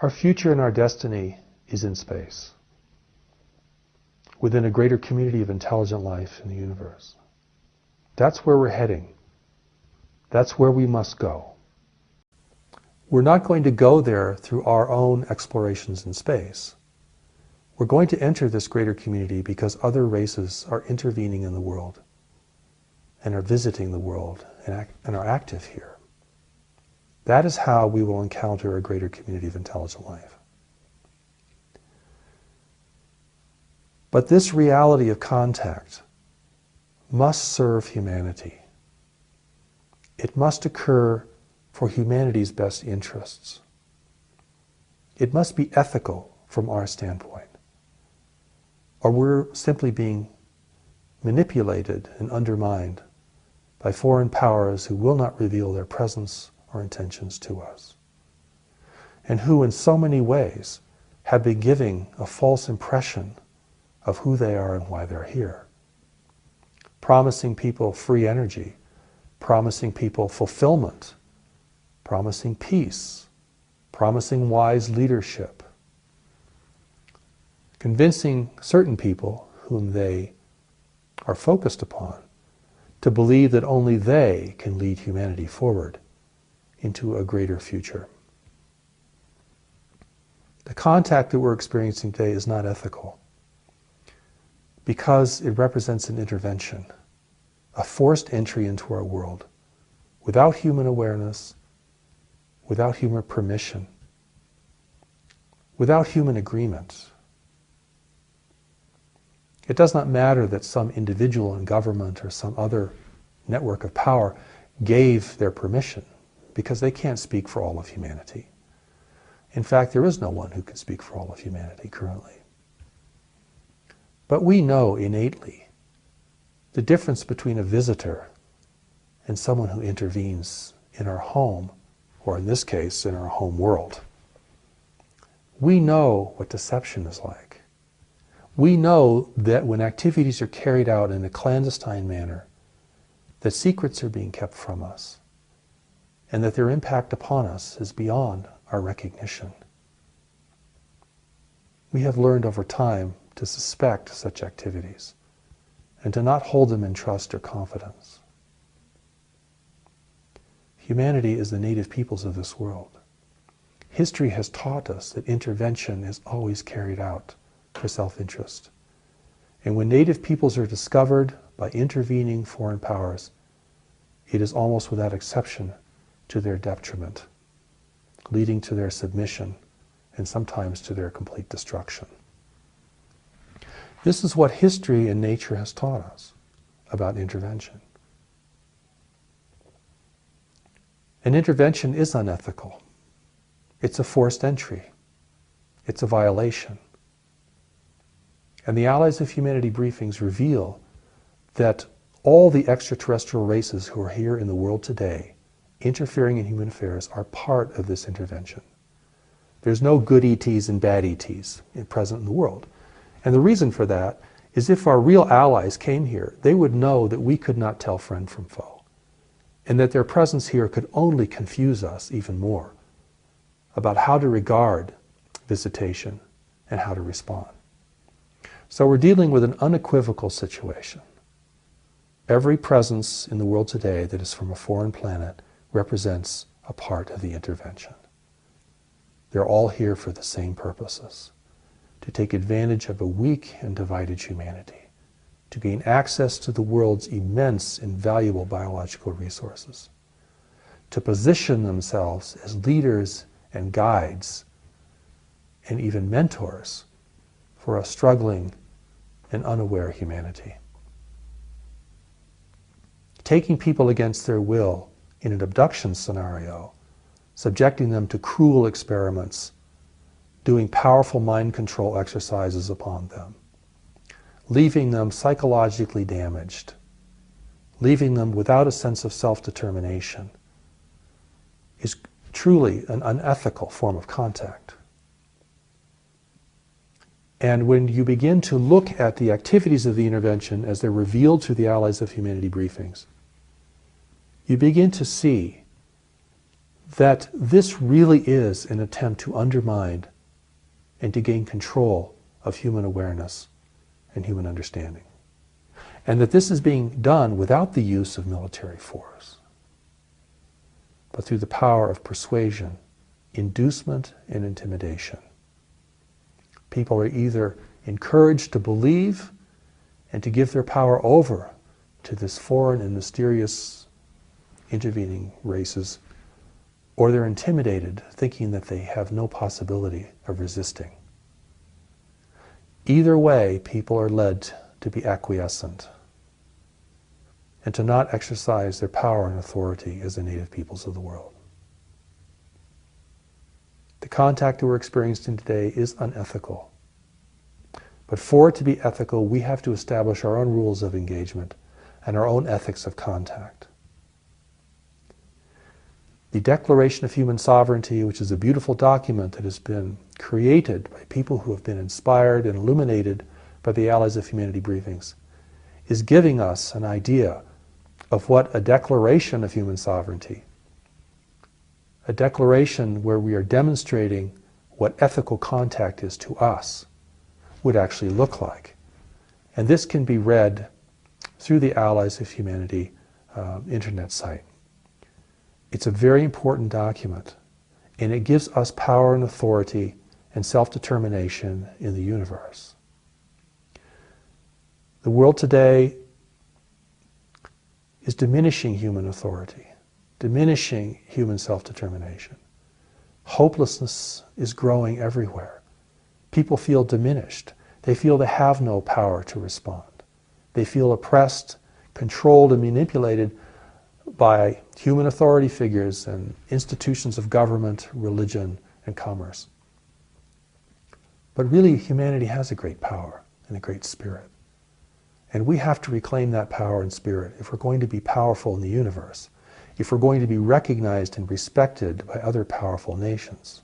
Our future and our destiny is in space, within a greater community of intelligent life in the universe. That's where we're heading. That's where we must go. We're not going to go there through our own explorations in space. We're going to enter this greater community because other races are intervening in the world and are visiting the world and are active here. That is how we will encounter a greater community of intelligent life. But this reality of contact must serve humanity. It must occur for humanity's best interests. It must be ethical from our standpoint, or we're simply being manipulated and undermined by foreign powers who will not reveal their presence or intentions to us, and who in so many ways have been giving a false impression of who they are and why they're here, promising people free energy, promising people fulfillment, promising peace, promising wise leadership, convincing certain people whom they are focused upon to believe that only they can lead humanity forward into a greater future. The contact that we're experiencing today is not ethical because it represents an intervention, a forced entry into our world without human awareness, without human permission, without human agreement. It does not matter that some individual in government or some other network of power gave their permission, because they can't speak for all of humanity. In fact, there is no one who can speak for all of humanity currently. But we know innately the difference between a visitor and someone who intervenes in our home, or in this case, in our home world. We know what deception is like. We know that when activities are carried out in a clandestine manner, that secrets are being kept from us, and that their impact upon us is beyond our recognition. We have learned over time to suspect such activities and to not hold them in trust or confidence. Humanity is the native peoples of this world. History has taught us that intervention is always carried out for self-interest. And when native peoples are discovered by intervening foreign powers, it is almost without exception to their detriment, leading to their submission and sometimes to their complete destruction. This is what history and nature has taught us about intervention. And intervention is unethical. It's a forced entry. It's a violation. And the Allies of Humanity briefings reveal that all the extraterrestrial races who are here in the world today, interfering in human affairs, are part of this intervention. There's no good ETs and bad ETs present in the world. And the reason for that is if our real allies came here, they would know that we could not tell friend from foe, and that their presence here could only confuse us even more about how to regard visitation and how to respond. So we're dealing with an unequivocal situation. Every presence in the world today that is from a foreign planet represents a part of the intervention. They're all here for the same purposes: to take advantage of a weak and divided humanity, to gain access to the world's immense and valuable biological resources, to position themselves as leaders and guides and even mentors for a struggling and unaware humanity. Taking people against their will in an abduction scenario, subjecting them to cruel experiments, doing powerful mind control exercises upon them, leaving them psychologically damaged, leaving them without a sense of self-determination, is truly an unethical form of contact. And when you begin to look at the activities of the intervention as they're revealed through the Allies of Humanity briefings, you begin to see that this really is an attempt to undermine and to gain control of human awareness and human understanding. And that this is being done without the use of military force, but through the power of persuasion, inducement, and intimidation. People are either encouraged to believe and to give their power over to this foreign and mysterious intervening races, or they're intimidated, thinking that they have no possibility of resisting. Either way, people are led to be acquiescent and to not exercise their power and authority as the native peoples of the world. The contact that we're experiencing today is unethical. But for it to be ethical, we have to establish our own rules of engagement and our own ethics of contact. The Declaration of Human Sovereignty, which is a beautiful document that has been created by people who have been inspired and illuminated by the Allies of Humanity briefings, is giving us an idea of what a declaration of human sovereignty, a declaration where we are demonstrating what ethical contact is to us, would actually look like. And this can be read through the Allies of Humanity internet site. It's a very important document, and it gives us power and authority and self-determination in the universe. The world today is diminishing human authority, diminishing human self-determination. Hopelessness is growing everywhere. People feel diminished. They feel they have no power to respond. They feel oppressed, controlled, and manipulated by human authority figures and institutions of government, religion, and commerce. But really, humanity has a great power and a great spirit. And we have to reclaim that power and spirit if we're going to be powerful in the universe, if we're going to be recognized and respected by other powerful nations.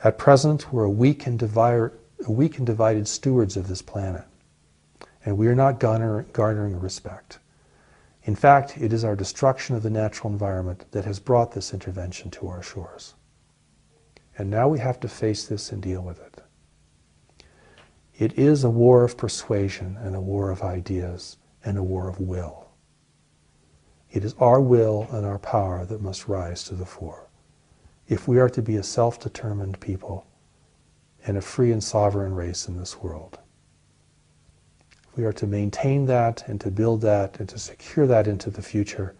At present, we're weak and divided stewards of this planet, and we are not garnering respect. In fact, it is our destruction of the natural environment that has brought this intervention to our shores. And now we have to face this and deal with it. It is a war of persuasion and a war of ideas and a war of will. It is our will and our power that must rise to the fore if we are to be a self-determined people and a free and sovereign race in this world. We are to maintain that and to build that and to secure that into the future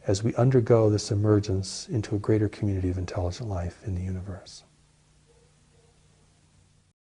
as we undergo this emergence into a greater community of intelligent life in the universe.